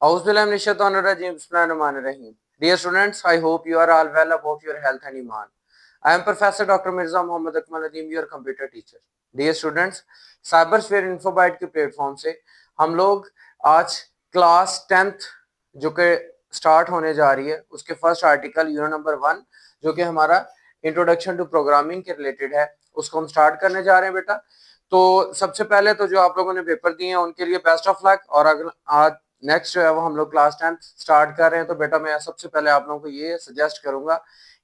Bismillahirrahmanirrahim. Dear students, I hope you are all well about your health and iman. I am Professor Dr. Mirza Mohammad Akmal Nadeem, your computer teacher. Dear students, साइबरस्फीयर इन्फोबाइट के platform से हम लोग आज class 10th जो कि start होने जा रही है उसके फर्स्ट आर्टिकल यूनिट नंबर 1 जो कि हमारा इंट्रोडक्शन टू प्रोग्रामिंग के रिलेटेड है उसको हम स्टार्ट करने जा रहे हैं बेटा। तो सबसे पहले तो जो आप लोगों ने पेपर दिए हैं उनके लिए बेस्ट ऑफ लक। और अगर आज नेक्स्ट जो है वो हम लोग क्लास 10 स्टार्ट कर रहे हैं तो बेटा मैं सबसे पहले आप लोगों को ये सजेस्ट करूंगा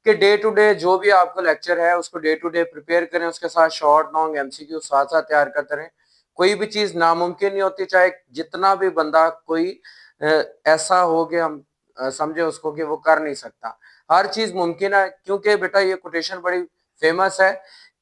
कि डे टू डे जो भी आपका लेक्चर है उसको डे टू डे प्रिपेयर करें, उसके साथ शॉर्ट लॉन्ग एमसीक्यू साथ साथ तैयार करते रहें। कोई भी चीज नामुमकिन नहीं होती, चाहे जितना भी बंदा कोई ऐसा हो कि हम समझे उसको कि वो कर नहीं सकता, हर चीज मुमकिन है। क्योंकि बेटा ये कोटेशन बड़ी फेमस है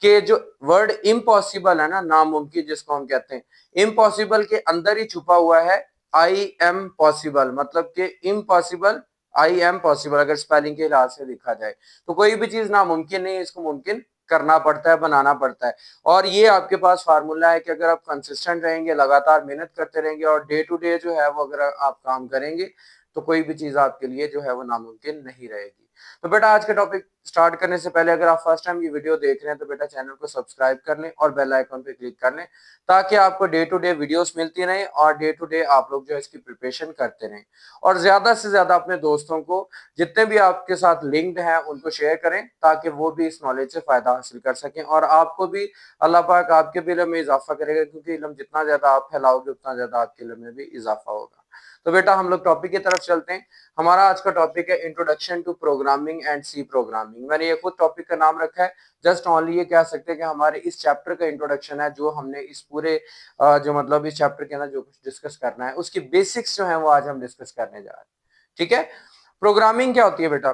कि जो वर्ड इम्पॉसिबल है ना, नामुमकिन जिसको हम कहते हैं, इम्पॉसिबल के अंदर ही छुपा हुआ है आई एम पॉसिबल, मतलब कि इम्पॉसिबल आई एम पॉसिबल अगर स्पेलिंग के लिहाज से देखा जाए तो कोई भी चीज नामुमकिन नहीं है, इसको मुमकिन करना पड़ता है, बनाना पड़ता है। और ये आपके पास फार्मूला है कि अगर आप कंसिस्टेंट रहेंगे, लगातार मेहनत करते रहेंगे और डे टू डे जो है वो अगर आप काम करेंगे तो कोई भी चीज आपके लिए जो है वो नामुमकिन नहीं रहेगी। तो बेटा आज का टॉपिक स्टार्ट करने से पहले अगर आप फर्स्ट टाइम ये वीडियो देख रहे हैं तो बेटा चैनल को सब्सक्राइब कर लें और बेल आइकन पे क्लिक कर लें ताकि आपको डे टू डे वीडियोस मिलती रहें और डे टू डे आप लोग जो है इसकी प्रिपरेशन करते रहें। और ज्यादा से ज्यादा अपने दोस्तों को जितने भी आपके साथ लिंक्ड हैं उनको शेयर करें ताकि वो भी इस नॉलेज से फायदा हासिल कर सकें और आपको भी अल्लाह पाक आपके भी इल्म में इजाफा करेगा, क्योंकि इल्म जितना ज्यादा आप फैलाओगे उतना ज्यादा आपके इल्म में भी इजाफा होगा। तो बेटा हम लोग टॉपिक की तरफ चलते हैं। हमारा आज का टॉपिक है introduction to programming and C programming. मैंने ये खुद टॉपिक का नाम रखा है, जस्ट ओनली ये कह सकते हैं कि हमारे इस चैप्टर का इंट्रोडक्शन है जो हमने इस पूरे जो मतलब इस चैप्टर के अंदर जो कुछ डिस्कस करना है उसकी बेसिक्स जो है वो आज हम डिस्कस करने जा रहे हैं। ठीक है, प्रोग्रामिंग क्या होती है बेटा?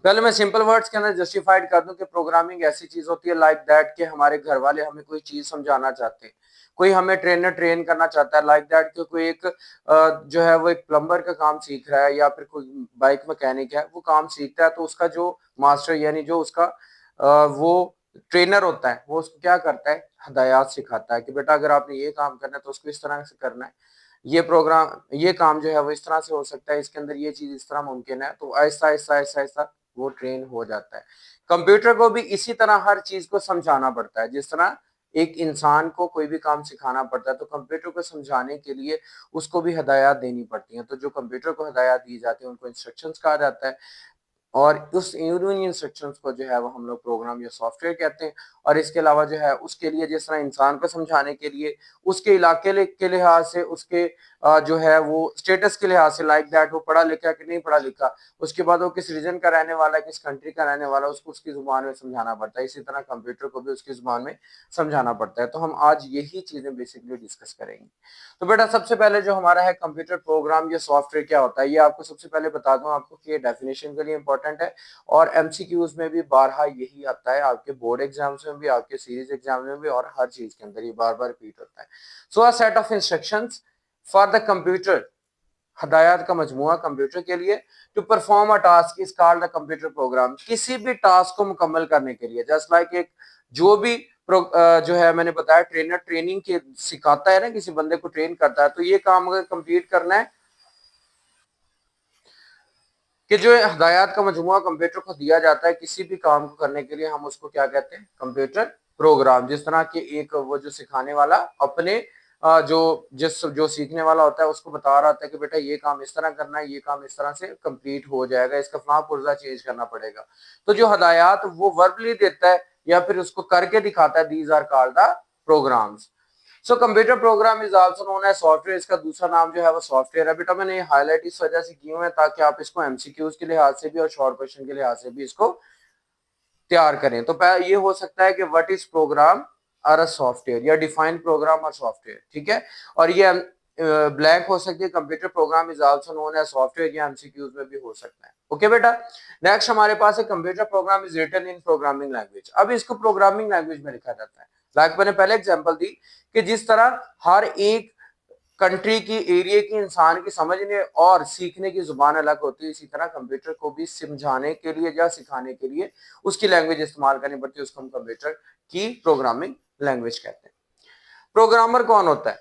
पहले मैं सिंपल वर्ड्स के अंदर जस्टिफाइड कर दूं कि प्रोग्रामिंग ऐसी चीज होती है लाइक दैट कि हमारे घर वाले हमें कोई चीज समझाना चाहते हैं, कोई हमें ट्रेनर ट्रेन करना चाहता है, लाइक दैट कि कोई एक जो है वो एक प्लम्बर का काम सीख रहा है या फिर कोई बाइक मैकेनिक है वो काम सीखता है, तो उसका जो मास्टर यानी जो उसका वो ट्रेनर होता है वो उसको क्या करता है, हदायत सिखाता है कि बेटा अगर आपने ये काम करना है तो उसको इस तरह से करना है, ये प्रोग्राम ये काम जो है वो इस तरह से हो सकता है, इसके अंदर ये चीज इस तरह मुमकिन है। तो ऐसा ऐसा ऐसा ऐसा वो ट्रेन हो जाता है। कंप्यूटर को भी इसी तरह हर चीज को समझाना पड़ता है, जिस तरह एक इंसान को कोई भी काम सिखाना पड़ता है तो कंप्यूटर को समझाने के लिए उसको भी हदायत देनी पड़ती है। तो जो कंप्यूटर को हदायत दी जाती है उनको इंस्ट्रक्शंस कहा जाता है और उस इंस्ट्रक्शंस को जो है वो हम लोग प्रोग्राम या सॉफ्टवेयर कहते हैं। और इसके अलावा जो है उसके लिए जिस तरह इंसान को समझाने के लिए उसके इलाके के लिहाज से, उसके जो है वो स्टेटस के लिहाज से, लाइक दैट वो पढ़ा लिखा कि नहीं पढ़ा लिखा, उसके बाद वो किस रीजन का रहने वाला है, किस कंट्री का रहने वाला है, उसको उसकी जुबान में समझाना पड़ता है। इसी तरह कंप्यूटर को भी उसकी जुबान में समझाना पड़ता है। तो हम आज यही चीजें बेसिकली डिस्कस करेंगे। तो बेटा सबसे पहले जो हमारा है कंप्यूटर प्रोग्राम या सॉफ्टवेयर क्या होता है, ये आपको सबसे पहले बता दूं आपको कि ये डेफिनेशन के लिए इंपॉर्टेंट है और एमसीक्यूज में भी बारहा यही आता है, आपके बोर्ड एग्जाम्स में भी, आपके सीरीज एग्जाम में भी, और हर चीज के अंदर ये बार बार रिपीट होता है। So a set of instructions for the computer, हदायत का मजमुआ कंप्यूटर के लिए, to perform a task is called the computer program, किसी भी टास्क को मुकम्मल करने के लिए। जस्ट लाइक एक जो भी जो है मैंने बताया ट्रेनर ट्रेनिंग के सिखाता है ना, किसी बंदे को ट्रेन करता है, तो ये काम अगर कंप्लीट करना है कि जो हदायत का मजमुआ कंप्यूटर को दिया जाता है किसी भी काम को करने के लिए, हम उसको क्या कहते हैं, कंप्यूटर प्रोग्राम। जिस तरह के एक वो जो सिखाने वाला अपने जो सीखने वाला होता है उसको बता रहा होता है कि बेटा ये काम इस तरह करना है, ये काम इस तरह से कंप्लीट हो जाएगा, इसका फलां पुर्जा चेंज करना पड़ेगा। तो जो हदायत वो वर्बली देता है या फिर उसको करके दिखाता है, these are called the programs. So computer program is also known as software, इसका दूसरा नाम जो है वो सॉफ्टवेयर है। बेटा मैंने ये हाईलाइट इस वजह से की हुए है ताकि आप इसको एमसीक्यूज के लिहाज से भी और शॉर्ट क्वेश्चन के लिहाज से भी इसको तैयार करें। तो ये हो सकता है कि व्हाट इज प्रोग्राम और अ सॉफ्टवेयर, या डिफाइन प्रोग्राम और सॉफ्टवेयर, ठीक है। और ये ब्लैंक हो सकती है, computer program is also known as software, या एमसीक्यूज में भी हो सकता है। ओके बेटा, नेक्स्ट हमारे पास है computer program is written in programming language. अब इसको प्रोग्रामिंग लैंग्वेज में लिखा जाता है, लाइक मैंने पहले एग्जांपल दी कि जिस तरह हर एक कंट्री की, एरिया की इंसान की समझने और सीखने की जुबान अलग होती है, इसी तरह कंप्यूटर को भी समझाने के लिए या सिखाने के लिए उसकी लैंग्वेज इस्तेमाल करनी पड़ती है, उसको हम कंप्यूटर की प्रोग्रामिंग लैंग्वेज कहते हैं। प्रोग्रामर कौन होता है?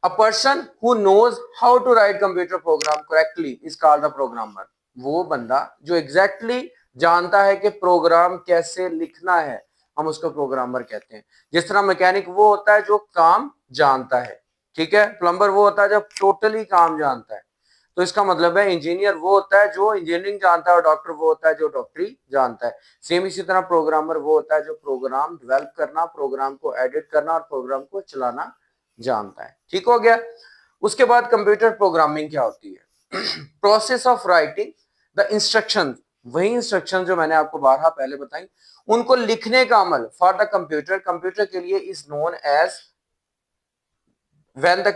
A person who knows how to write computer program correctly is called a programmer. वो बंदा जो exactly जानता है कि प्रोग्राम कैसे लिखना है, हम उसको प्रोग्रामर कहते हैं। जिस तरह मैकेनिक वो होता है जो काम जानता है, ठीक है। प्लम्बर वो होता है जो टोटली काम जानता है। तो इसका मतलब है इंजीनियर वो होता है जो इंजीनियरिंग जानता है और डॉक्टर वो होता है जो डॉक्टरी जानता है। सेम इसी तरह प्रोग्रामर वो होता है जो प्रोग्राम डेवलप करना, प्रोग्राम को एडिट करना और प्रोग्राम को चलाना जानता है। ठीक हो गया। उसके बाद कंप्यूटर प्रोग्रामिंग क्या होती है? Process of writing the instruction, वही इंस्ट्रक्शन जो मैंने आपको 12 पहले बताई, उनको लिखने का अमल फॉर द कंप्यूटर, कंप्यूटर के लिए is known as when the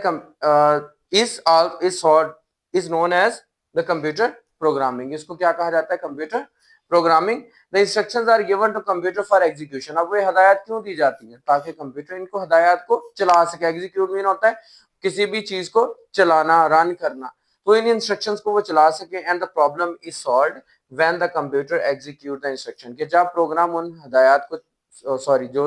is known as the computer programming। इसको क्या कहा जाता है? Computer programming. The instructions are given to computer for execution. अब वे हदायत क्यों दी जाती है? ताकि कंप्यूटर इनको हदायत को चला सके। एग्जीक्यूट मीन होता है किसी भी चीज को चलाना, रन करना, तो इन इंस्ट्रक्शंस को वो चला सके। And the problem is solved when the computer execute the instruction, कि जब प्रोग्राम उन हदायत को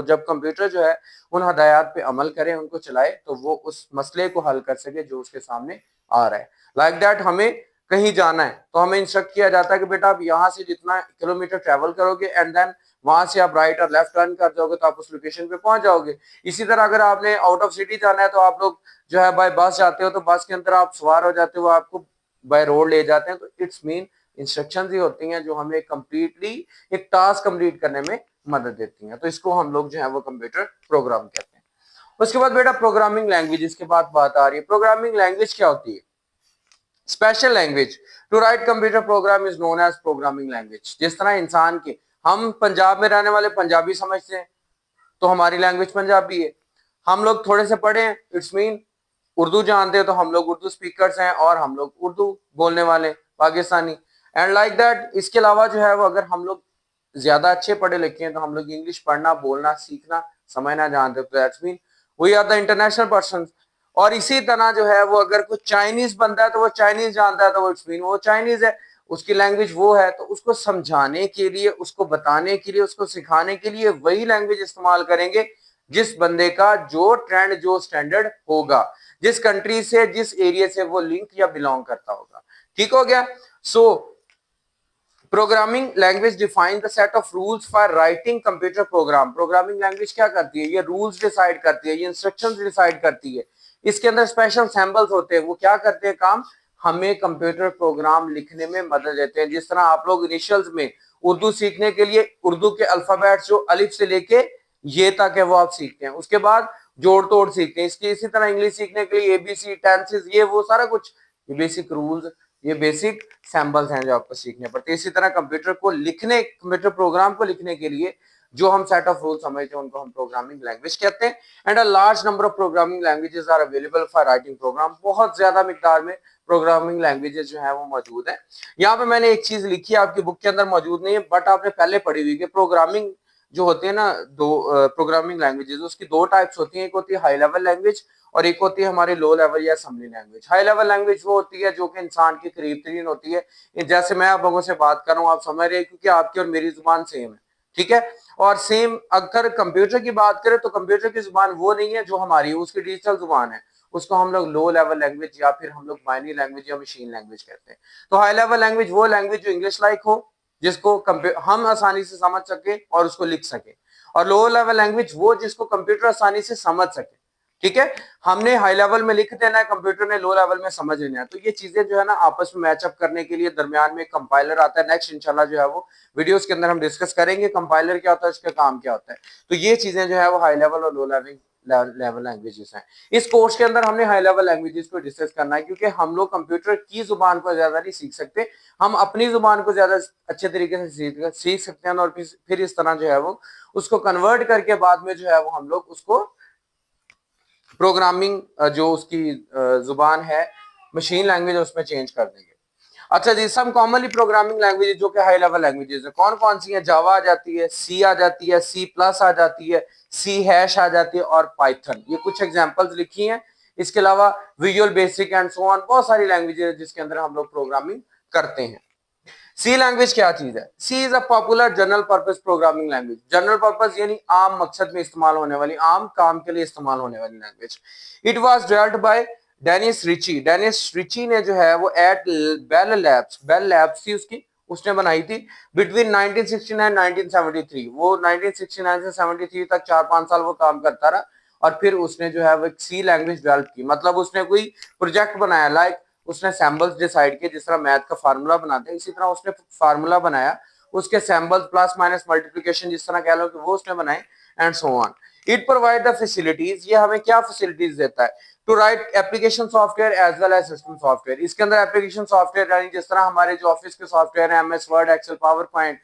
जब कंप्यूटर जो है उन हदायत पे अमल करे, उनको चलाए, तो वो उस मसले को हल कर सके जो उसके सामने आ रहा है। लाइक दैट हमें कहीं जाना है तो हमें इंस्ट्रक्ट किया जाता है कि बेटा आप यहाँ से जितना किलोमीटर ट्रेवल करोगे एंड देन वहां से आप राइट और लेफ्ट टर्न कर जाओगे तो आप उस लोकेशन पे पहुंच जाओगे। इसी तरह अगर आपने आउट ऑफ सिटी जाना है तो आप लोग जो है बाय बस जाते हो, तो बस के अंदर आप सवार हो जाते हो, आपको बाय रोड ले जाते हैं। तो इट्स मीन इंस्ट्रक्शंस ही होती हैं जो हमें कंप्लीटली एक टास्क कंप्लीट करने में मदद देती हैं। तो इसको हम लोग जो है वो कंप्यूटर प्रोग्राम कहते हैं। उसके बाद बेटा प्रोग्रामिंग लैंग्वेज के बाद बात आ रही है। प्रोग्रामिंग लैंग्वेज क्या होती है? Special language to write computer program is known as programming language. जिस तरह इंसान के, हम पंजाब में रहने वाले पंजाबी समझते हैं तो हमारी लैंग्वेज पंजाबी है। हम लोग थोड़े से पढ़े हैं, इट्स मीन उर्दू जानते हैं तो हम लोग उर्दू स्पीकर्स हैं और हम लोग उर्दू बोलने वाले पाकिस्तानी। एंड लाइक दैट इसके अलावा जो है वो अगर हम लोग ज्यादा अच्छे पढ़े लिखे हैं तो हम लोग इंग्लिश पढ़ना, बोलना, सीखना, समझना जानते हैं। तो that's mean we are the international person. और इसी तरह जो है वो अगर कोई चाइनीज बनता है तो वो चाइनीज जानता है, तो इट्स मीन वो चाइनीज है, उसकी लैंग्वेज वो है। तो उसको समझाने के लिए, उसको बताने के लिए, उसको सिखाने के लिए वही लैंग्वेज इस्तेमाल करेंगे जिस बंदे का जो ट्रेंड, जो स्टैंडर्ड होगा, जिस कंट्री से, जिस एरिया से वो लिंक या बिलोंग करता होगा। ठीक हो गया। So programming language define the set of rules for writing computer program. Programming language क्या करती है? ये रूल्स डिसाइड करती है, ये इंस्ट्रक्शंस डिसाइड करती है। इसके अंदर स्पेशल सैंपल्स होते हैं, वो क्या करते हैं काम? हमें कंप्यूटर प्रोग्राम लिखने में मदद देते हैं। जिस तरह आप लोग इनिशियल्स में उर्दू सीखने के लिए उर्दू के अल्फाबेट्स जो अलिफ से लेके ये तक है वो आप सीखते हैं, उसके बाद जोड़ तोड़ सीखते हैं। इसके इसी तरह इंग्लिश सीखने के लिए एबीसी, टेंसेस, ये वो सारा कुछ, ये बेसिक रूल्स, ये बेसिक सैंपल्स हैं जो आपको सीखने पड़ते हैं। इसी तरह कंप्यूटर को लिखने, कंप्यूटर प्रोग्राम को लिखने के लिए जो हम सेट ऑफ रूल समझते हैं उनको हम प्रोग्रामिंग लैंग्वेज कहते हैं। And a large number of programming languages are available for writing program. बहुत ज्यादा मिकदार में प्रोग्रामिंग लैंग्वेजेस जो है वो मौजूद है। यहाँ पे मैंने एक चीज लिखी है, आपकी बुक के अंदर मौजूद नहीं है, बट आपने पहले पढ़ी हुई कि प्रोग्रामिंग जो होते हैं ना, दो प्रोग्रामिंग लैंग्वेजेस, उसकी दो टाइप्स होती हैं। एक होती है हाई लेवल लैंग्वेज और एक होती है हमारी लो लेवल या assembly language. High level language वो होती है जो कि इंसान के करीब तरीन होती है। जैसे मैं आप लोगों से बात कर रहा हूँ, आप समझ रहे हैं क्योंकि आपकी और मेरी जुबान सेम है, ठीक है। और सेम अगर कंप्यूटर की बात करें तो कंप्यूटर की जुबान वो नहीं है जो हमारी है, उसकी डिजिटल जुबान है, उसको हम लोग लो लेवल लैंग्वेज या फिर हम लोग बाइनरी लैंग्वेज या मशीन लैंग्वेज कहते हैं। तो हाई लेवल लैंग्वेज वो लैंग्वेज जो इंग्लिश लाइक हो, जिसको हम आसानी से समझ सके और उसको लिख सके। और लो लेवल लैंग्वेज वो जिसको कंप्यूटर आसानी से समझ सके, ठीक है। हमने हाई लेवल में लिख देना है, कंप्यूटर ने लो लेवल में समझ लेना है। तो ये चीजें जो है ना आपस में मैचअप करने के लिए दरमियान में कंपाइलर आता है। नेक्स्ट इंशाल्लाह जो है वो वीडियोस के अंदर हम डिस्कस करेंगे कंपाइलर क्या होता है, इसका काम क्या होता है। तो ये चीजें जो है वो हाई लेवल और लो लेवल लैंग्वेजेस हैं। इस कोर्स के अंदर हमने हाई लेवल लैंग्वेजेस को डिस्कस करना है क्योंकि हम लोग कंप्यूटर की जुबान को ज्यादा नहीं सीख सकते, हम अपनी जुबान को ज्यादा अच्छे तरीके से सीख सकते हैं। और फिर इस तरह जो है वो उसको कन्वर्ट करके बाद में जो है वो हम लोग उसको प्रोग्रामिंग जो उसकी जुबान है, मशीन लैंग्वेज, उसमें चेंज कर देंगे। अच्छा जी, सम कॉमनली प्रोग्रामिंग लैंग्वेज जो कि हाई लेवल लैंग्वेजेस है, कौन कौन सी है? जावा आ जाती है, सी आ जाती है, सी प्लस आ जाती है, सी हैश आ जाती है और पाइथन। ये कुछ एग्जांपल्स लिखी हैं। इसके अलावा visual basic and so on, बहुत सारी लैंग्वेजेस है जिसके अंदर हम लोग प्रोग्रामिंग करते हैं। सी लैंग्वेज क्या चीज है? C is a popular general purpose programming language. General purpose यानी आम मकसद में इस्तेमाल होने वाली, आम काम के लिए इस्तेमाल होने वाली language. It was developed by Dennis Ritchie ने जो है वो एट बेल लैब्स थी उसकी, उसने बनाई थी बिटवीन 1969 1973। वो 1969 से 73 तक 4-5 साल वो काम करता रहा और फिर उसने जो है वो एक सी लैंग्वेज डेवलप की। मतलब उसने कोई प्रोजेक्ट बनाया, लाइक उसने सैम्बल्स डिसाइड किए, जिस तरह मैथ का फार्मूला बनाते हैं इसी तरह उसने फार्मूला बनाया, उसके सैम्बल्स प्लस माइनस मल्टीप्लिकेशन जिस तरह कह लो कि वो उसने बनाए, and so on. It provide the facilities, ये हमें क्या फैसिलिटीज देता है, to write application software as well as system software. इसके अंदर एप्लीकेशन सॉफ्टवेयर यानी जिस तरह हमारे जो ऑफिस के सॉफ्टवेयर है, MS Word, Excel, PowerPoint,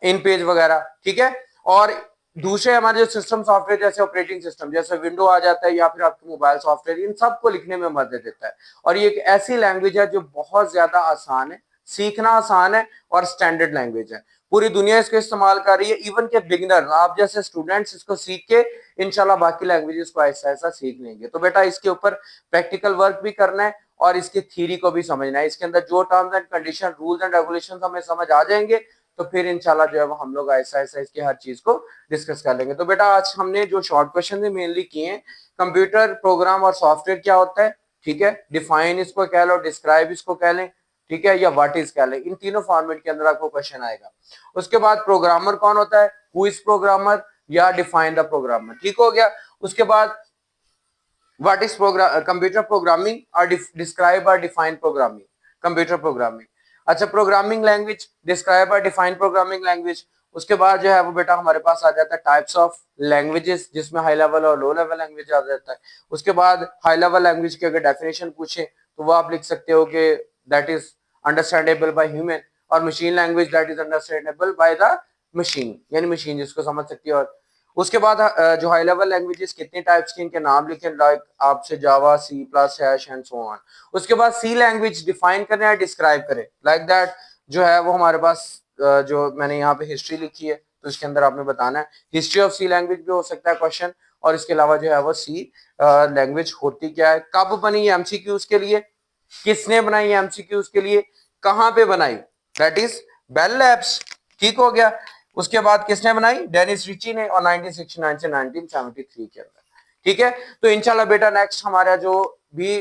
InPage वगैरह, ठीक है। और दूसरे हमारे जो सिस्टम सॉफ्टवेयर जैसे ऑपरेटिंग सिस्टम जैसे विंडो आ जाता है या फिर आपके मोबाइल सॉफ्टवेयर, इन सबको लिखने में मदद देता है। और ये एक ऐसी लैंग्वेज है जो बहुत ज्यादा आसान है, सीखना आसान है और स्टैंडर्ड लैंग्वेज है। पूरी दुनिया इसको इस्तेमाल कर रही है, इवन के बिगिनर आप जैसे स्टूडेंट्स इसको सीख के इंशाल्लाह बाकी लैंग्वेजेस को ऐसा ऐसा सीख लेंगे। तो बेटा इसके ऊपर प्रैक्टिकल वर्क भी करना है और इसकी थ्योरी को भी समझना है। इसके अंदर जो terms and condition, rules and regulation हमें समझ आ जाएंगे तो फिर इंशाल्लाह जो है वो हम लोग ऐसा ऐसा इसकी हर चीज को डिस्कस कर लेंगे। तो बेटा आज हमने जो शॉर्ट क्वेश्चन मेनली किए हैं, कंप्यूटर प्रोग्राम और सॉफ्टवेयर क्या होता है, ठीक है, डिफाइन इसको कह लो, डिस्क्राइब इसको कह लें, ठीक है, या व्हाट इज कह लें, इन तीनों फॉर्मेट के अंदर आपको क्वेश्चन आएगा। उसके बाद प्रोग्रामर कौन होता है, हु इज प्रोग्रामर, या डिफाइन द प्रोग्रामर, ठीक हो गया। उसके बाद व्हाट इज कंप्यूटर प्रोग्रामिंग और डिस्क्राइब और डिफाइन प्रोग्रामिंग, कंप्यूटर प्रोग्रामिंग। अच्छा, प्रोग्रामिंग लैंग्वेज, डिस्क्राइब और डिफाइन प्रोग्रामिंग लैंग्वेज। उसके बाद जो है वो बेटा हमारे पास आ जाता है टाइप्स ऑफ लैंग्वेजेस, जिसमें हाई लेवल और लो लेवल लैंग्वेज आ जाता है। उसके बाद हाई लेवल लैंग्वेज की अगर डेफिनेशन पूछे तो वो आप लिख सकते हो कि that is understandable by human, और machine language that is understandable by the machine, यानी मशीन जिसको समझ सकती है। और उसके बाद जो हाई लेवल लैंग्वेजेस कितने टाइप्स के, इनके नाम लिखें, लाइक आपसे Java, C plus, hash and so on. उसके बाद सी लैंग्वेज डिफाइन करें या डिस्क्राइब करें, लाइक दैट जो है वो हमारे पास जो मैंने यहाँ पे हिस्ट्री लिखी है तो इसके अंदर आपने बताना है हिस्ट्री ऑफ सी लैंग्वेज भी हो सकता है क्वेश्चन। और इसके अलावा जो है वो सी लैंग्वेज होती क्या है, कब बनी एमसीक्यूज के लिए, किसने बनाई एमसीक्यूज के लिए, कहाँ पे बनाई, दैट इज बेल लैब्स, ठीक हो गया। उसके बाद किसने बनाई, डेनिस रिची ने, और 1969 से 1973 के अंदर, ठीक है। तो इंशाल्लाह बेटा नेक्स्ट हमारा जो भी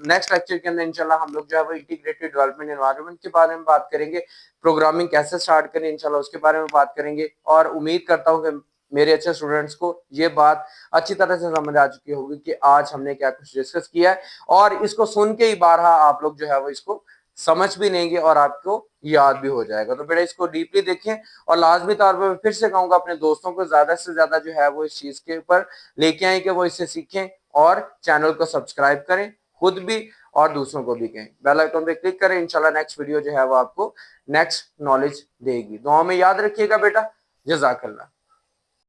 नेक्स्ट लेक्चर के अंदर इंशाल्लाह हम लोग जो है वो इंटीग्रेटेड डेवलपमेंट एनवायरनमेंट के बारे में बात करेंगे, प्रोग्रामिंग कैसे स्टार्ट करें इंशाल्लाह उसके बारे में बात करेंगे। और उम्मीद करता हूँ कि मेरे अच्छे स्टूडेंट्स को ये बात अच्छी तरह से समझ आ चुकी होगी कि आज हमने क्या कुछ डिस्कस किया है, और इसको सुन के ही बारहा आप लोग जो है वो इसको समझ भी लेंगे और आपको याद भी हो जाएगा। तो बेटा इसको डीपली देखें, और लाजमी तौर पर फिर से कहूंगा अपने दोस्तों को ज्यादा से ज्यादा जो है वो इस चीज के ऊपर लेके आए कि वो इससे सीखें, और चैनल को सब्सक्राइब करें खुद भी और दूसरों को भी कहें, बेल आइकन पे क्लिक करें। इंशाल्लाह नेक्स्ट वीडियो जो है वो आपको नेक्स्ट नॉलेज देगी। दुआ में याद रखिएगा बेटा। जज़ाकल्लाह।